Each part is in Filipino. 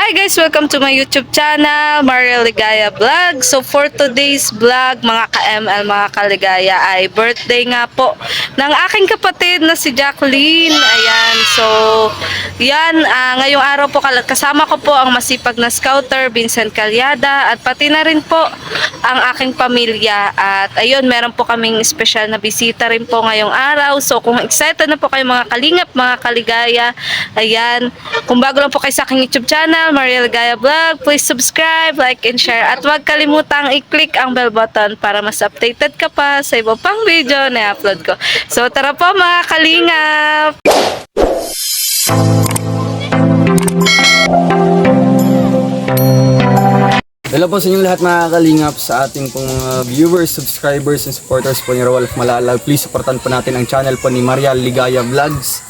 Hi guys! Welcome to my YouTube channel, Maria Ligaya Vlog. So for today's vlog, mga ka-ML, mga kaligaya, ay birthday nga po ng aking kapatid na si Jacqueline. Ayan, so yan, ngayong araw po kasama ko po ang masipag na scouter, Vincent Calyada, at pati na rin po ang aking pamilya. At ayun, meron po kaming special na bisita rin po ngayong araw. So kung excited na po kayo mga kalingap, mga kaligaya, ayan, kung bago lang po kayo sa aking YouTube channel, Maria Ligaya Vlog, please subscribe, like, and share. At huwag kalimutang i-click ang bell button para mas updated ka pa sa iba pang video na i-upload ko. So tara po mga kalingap! Hello po sa inyong lahat mga kalingap, sa ating pong viewers, subscribers, and supporters po ni Rolf Malalag. Please supportan po natin ang channel po ni Maria Ligaya Vlogs.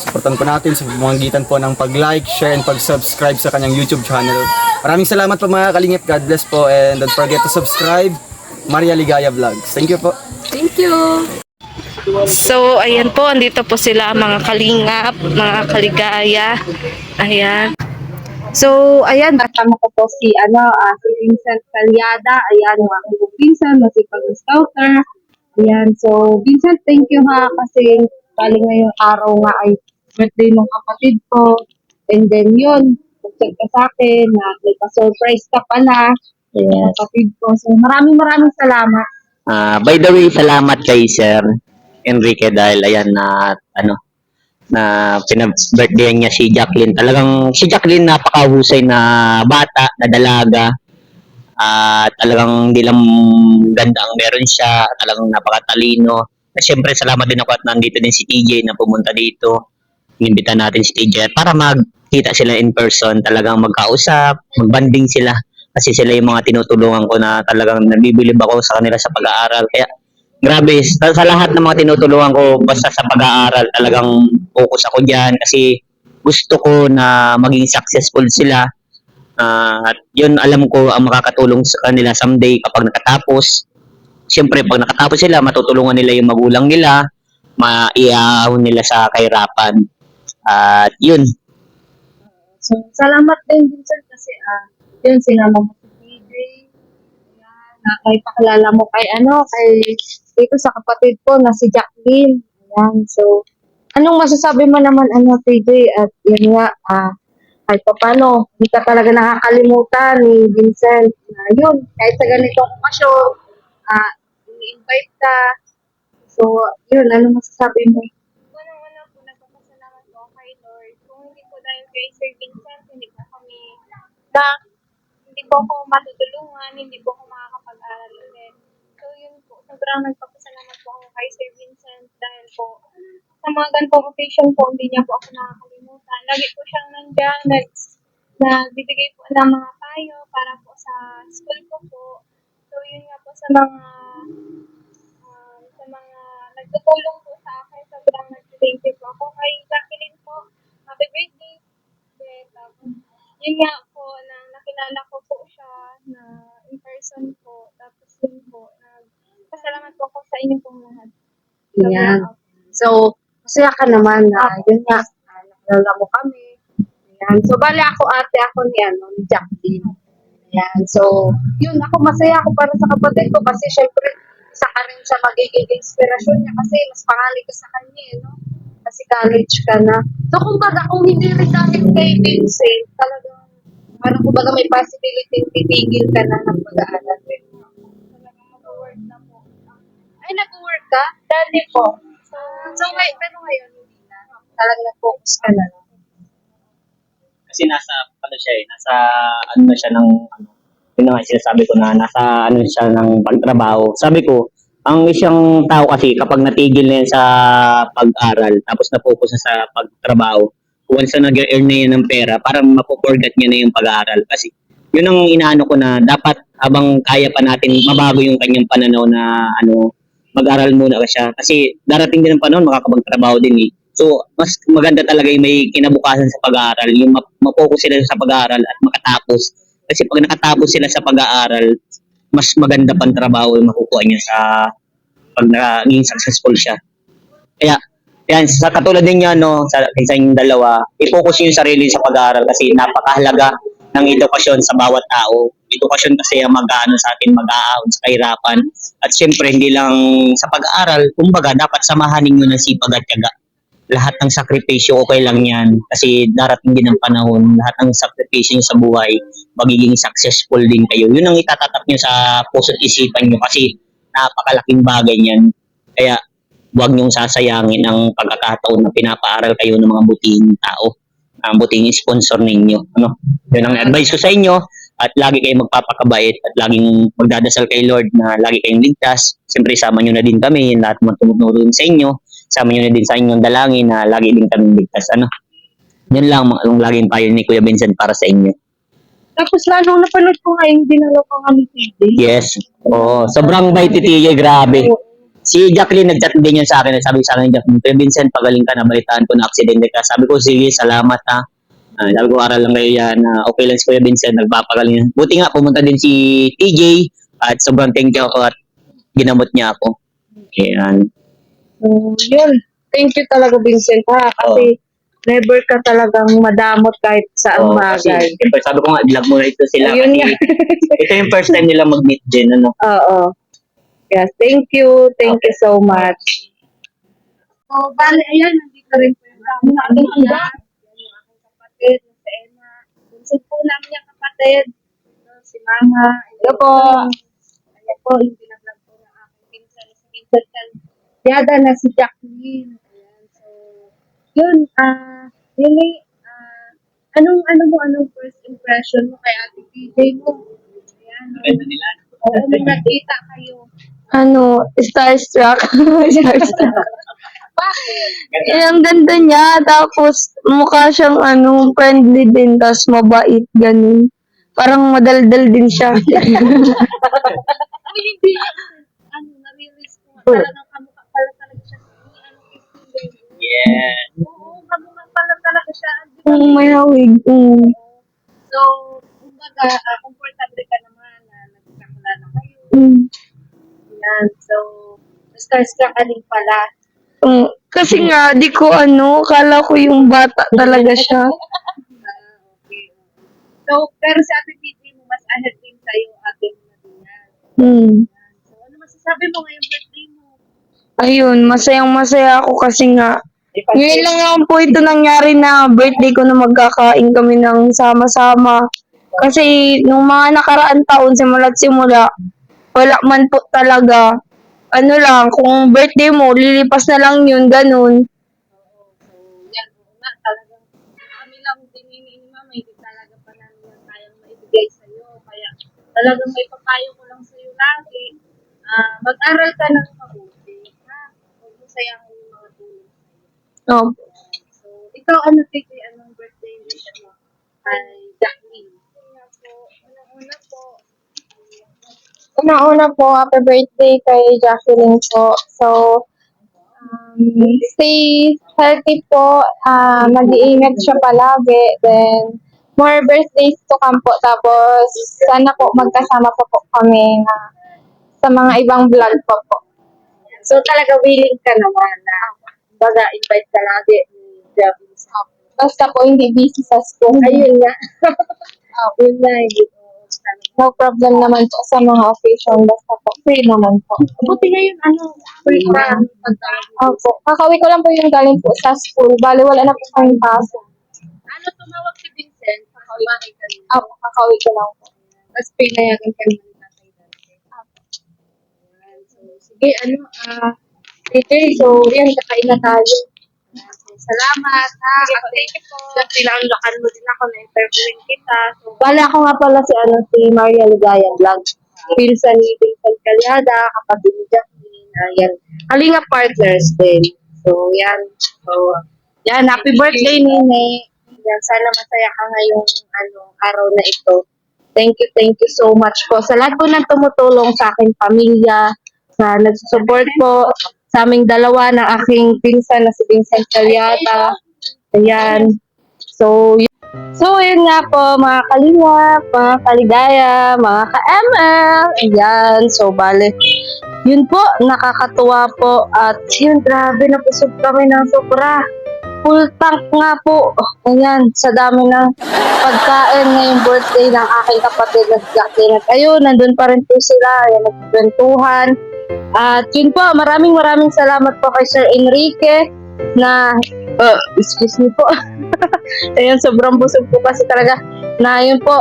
Supportan po natin sa pamamagitan po ng pag-like, share, and pag-subscribe sa kanyang YouTube channel. Maraming salamat po mga kalingap. God bless po, and don't forget to subscribe Maria Ligaya Vlogs. Thank you po. Thank you! So, ayan po, andito po sila mga kalingap, mga kaligaya. Ayan. So, ayan, kasama ko po si Vincent Calyada. Ayan, yung aking Vincent, masipag na scouter. Ayan, so, Vincent, thank you ha, kasi bali ngayong araw nga ay birthday ng kapatid ko. And then yun, nag-check ka sa akin na may pa-surprise ka pala. Yes. Kapatid ko. So, maraming salamat. By the way, salamat kay Sir Enrique dahil ayan na pinag-birthday niya si Jacqueline. Talagang si Jacqueline napakahusay na bata, na dalaga. Talagang hindi lang ganda ang meron siya, talagang napakatalino. Siyempre, salamat din ako at nandito din si TJ na pumunta dito. Inimbita natin si TJ para magkita sila in person, talagang magkausap, magbanding sila. Kasi sila yung mga tinutulungan ko na talagang nabibilib ako sa kanila sa pag-aaral. Kaya, grabe, sa lahat ng mga tinutulungan ko, basta sa pag-aaral, talagang focus ako dyan. Kasi gusto ko na maging successful sila. At yun, alam ko ang makakatulong sa kanila someday kapag nakatapos. Siyempre, pag nakatapos sila, matutulungan nila yung magulang nila, maiahon nila sa kahirapan. At yun. So, salamat din Vincent kasi yun, sinama mo si TJ. Ayan, kay pakilala mo kay dito sa kapatid ko na si Jacqueline. Ayan, so, anong masasabi mo naman TJ? At yun nga, kahit pa paano, hindi ka talaga nakakalimutan ni Vincent. Yun, kahit sa ganitong okasyon, ini-invite ka. So, yun, ano masasabi mo? Unang-una po, nagpapasalamat po kay Lord. Kung hindi po dahil kay Sir Vincent, hindi po ako matutulungan, hindi po ako makakapag-aral ulit. So, yun po, sobrang nagpapasalamat po ako kay Sir Vincent dahil po sa mga ganitong occasion po, hindi niya po ako nakakalimutan. Lagi po siyang nandiyan, nagbibigay po ng mga payo para po sa school ko po. So, yun nga po sa mga nagtutulong po sa akin, sobrang nag-thank you po ako kay Jacqueline po. Happy birthday! Yun nga po, na nakilala ko po siya na in person po. Tapos yun po, pasalamat po ako sa inyo pong lahat. Ayan. So, masaya ka naman na yun nga, nakilala mo kami. Ayan. So, bali ako ni Jacqueline. Ayan. So, yun, ako masaya ako para sa kapatid ko kasi syempre, isa ka rin sa magiging inspirasyon niya kasi mas pangalit ka sa kanya, no? Kasi college ka na. So, kung hindi rin dahil kay Vincent, talagang, may possibility titigil ka na ng pag-aaral rin. Talagang mag-work na po. Ay, nag-work ka? Dati po. Pero ngayon, hindi na. Talagang nag-focus ka na. Kasi nasa siya ng yun na nga sinasabi ko na nasa siya ng pagtrabaho. Sabi ko, ang isang tao kasi kapag natigil na yan sa pag-aral, tapos na-focus na sa pagtrabaho, once na nag-earn na yan ng pera, parang mapoforget niya na yung pag-aaral. Kasi yun ang inaano ko na dapat habang kaya pa natin mabago yung kanyang pananaw na mag-aral muna ka siya. Kasi darating din ang panahon, makakapagtrabaho din eh. So, mas maganda talaga yung may kinabukasan sa pag-aaral, yung mapokus sila sa pag-aaral at makatapos. Kasi pag nakatapos sila sa pag-aaral, mas maganda pang trabaho yung makukuha niya sa pag naging successful siya. Kaya, yan, sa katulad din niya, sa inyong dalawa, i-focus niyo yung sarili sa pag-aaral kasi napakahalaga ng edukasyon sa bawat tao. Edukasyon kasi ang mag-aano sa atin, mag-aahon sa kahirapan. At syempre, hindi lang sa pag-aaral, kumbaga, dapat samahan ninyo ng sipag at tiyaga. Lahat ng sakripisyo, okay lang yan. Kasi darating din ang panahon, lahat ng sakripisyo nyo sa buhay, magiging successful din kayo. Yun ang itatatak nyo sa puso't isipan nyo kasi napakalaking bagay niyan. Kaya, huwag niyong sasayangin ang pagkakataon na pinapaaral kayo ng mga butihing tao, ang butihing sponsor ninyo. Ano? Yun ang advice ko sa inyo at lagi kayong magpapakabait at laging magdadasal kay Lord na lagi kayong ligtas. Siyempre, sama nyo na din kami, lahat ng tumutulong sa inyo. Sama nyo na din sa inyong dalangin na lagi din kami ligtas. Ano? Yun lang ang laging payo ni Kuya Vincent para sa inyo. Tapos lalong napanood ko nga yung dinalo ko nga ni TJ. Yes. Oh, sobrang bait ni Tia, grabe. Si Jacqueline nag-chat din yan sa akin. Sabi sa akin, Jacqueline, Kuya Vincent, pagaling ka na, balitaan ko na aksidente ka. Sabi ko, sige, salamat ha. Sabi ko, aral lang kayo yan. Okay lang si Kuya Vincent, nagpapagaling. Buti nga, pumunta din si TJ at sobrang thank you ako at ginamot niya ako. Ayan. Yun. Thank you talaga, Vincent, ha? Kasi never ka talagang madamot kahit saan Kasi, bagay. siyempre, sabi ko nga, vlog mo na ito sila. Ayun Kasi ito yung first time nila mag-meet din. Ano? Oo. Yes, thank you. Thank you so much. So, bali, ayan, nandito rin po yung aking anak. Yan yung aking kapatid, si Emma. Bunso po namin yung kapatid. Si Mama. Hello po. Ayan po, yung binablog po ng aking pinsan. Si Vincent Yada na si Jacqueline. Ayan, so, yun, really, anong first impression mo kay Ate PJ mo? Ayan, nung nakita kayo. Starstruck. Starstruck. Ang ganda niya, tapos mukha siyang friendly din, tapos mabait, ganun. Parang madaldal din siya. Ay, hindi. Na-realize ko nga talagang kamukha pala talaga siya. Yeah. Oo, kamukha pala talaga siya. Di ba? May hawig. So, kumbaga, comfortable ka naman na nagkakilala kayo. Yan. So, starstruck ka din pala. Kasi nga, di ko kala ko yung bata talaga siya. Okay. So, pero sa Ate Titi mo, mas ahead din sa'yo ate mo na din yan. So, ano masasabi mo ngayong birthday mo? Ayun, masayang-masaya ako kasi nga, ngayon lang naman po ito nangyari na birthday ko na magkakain kami ng sama-sama. Kasi nung mga nakaraan taon, simula, wala man po talaga. Kung birthday mo, lilipas na lang yun, ganun. So, yan. Oo nga, talagang kami lang din ni Mama, hindi talaga pa namin yan kayang maibigay sa'yo. Kaya talagang may papayo ko lang sa'yo lagi. Mag-aral ka ng mabuti. Huwag mo sayang yung mga tulong sa'yo. Oh. So, ikaw, anong birthday wish mo? Kay Jacqueline. Una-una po, happy birthday kay Jacqueline po. So, stay healthy po. Mag-iingat siya palagi. Then, more birthdays to come po. Tapos, sana po magkasama po kami sa mga ibang vlog po. So, talaga willing ka naman na invite ka lagi ni Jacqueline. Basta po hindi busy sa school. Ayun nga. Yun nga, hindi ko No problem naman po sa mga occasion. Basta po, free naman po. buti ngayon, free ka. Opo. Kakauwi ko lang po yung galing po sa school. Bali, wala na po kayong pasok. Tumawag si Vincent, bahay ka rin. Opo, kakauwi ko lang po. Tapos pinayagan ka naman tatay dati. Ayan, so, sige, Tite, so, yan, kakain na tayo. So, salamat, ha. Thank you po. Pinangakan mo din ako na interviewin kita. So, Bala ako nga pala si Maria Ligaya Vlog. pinsan ni Vincent Calyada, kapatid ni Jacqueline, ayan. Kalinga partners din. So, yan. So, yan, happy birthday, Nene. Yan, sana masaya ka ngayong araw na ito. Thank you so much po. Sa lahat po ng tumutulong sa aking pamilya, sa nagsusupport po sa aming dalawa ng aking pinsan na si Vincent Calyada. Ayan. So, yun nga po, mga kalingap, mga kaligaya, mga ka-ML. Ayan. So, bale. Yun po, nakakatuwa po. At yun, grabe, napusog kami ng sobra. full tank nga po. Ayan, sa dami ng pagkain ngayong birthday ng aking kapatid na si Jacqueline. At ayun, nandun pa rin po sila. Ayan, nagkwentuhan. At yun po, maraming salamat po kay Sir Enrique na, excuse me po. Ayan, sobrang busog po kasi talaga na yun po,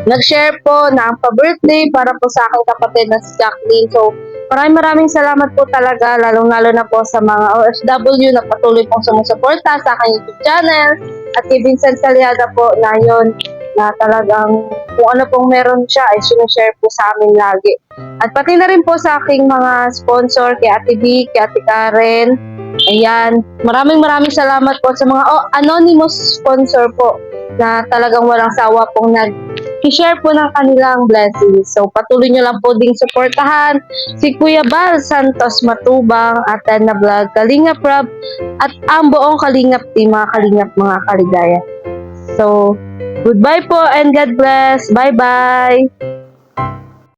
nag-share po ng pa-birthday para po sa aking kapatid na si Jacqueline. So, maraming salamat po talaga, lalong-lalo na po sa mga OFW na patuloy pong sumusuporta sa aking YouTube channel at kay Vincent Saliada po na yun, na talagang kung ano pong meron siya ay sinashare po sa amin lagi. At pati na rin po sa aking mga sponsor, kay Ate B, kay Ate Karen. Ayan, maraming salamat po sa mga anonymous sponsor po na talagang walang sawa pong nag-share po ng kanilang blessings. So, patuloy nyo lang po ding suportahan si Kuya Bal Santos Matubang, Atena Vlog, Kalingap Rob, at ang buong Kalingap team, mga Kalingap, mga kaligaya. So, goodbye po and God bless. Bye-bye!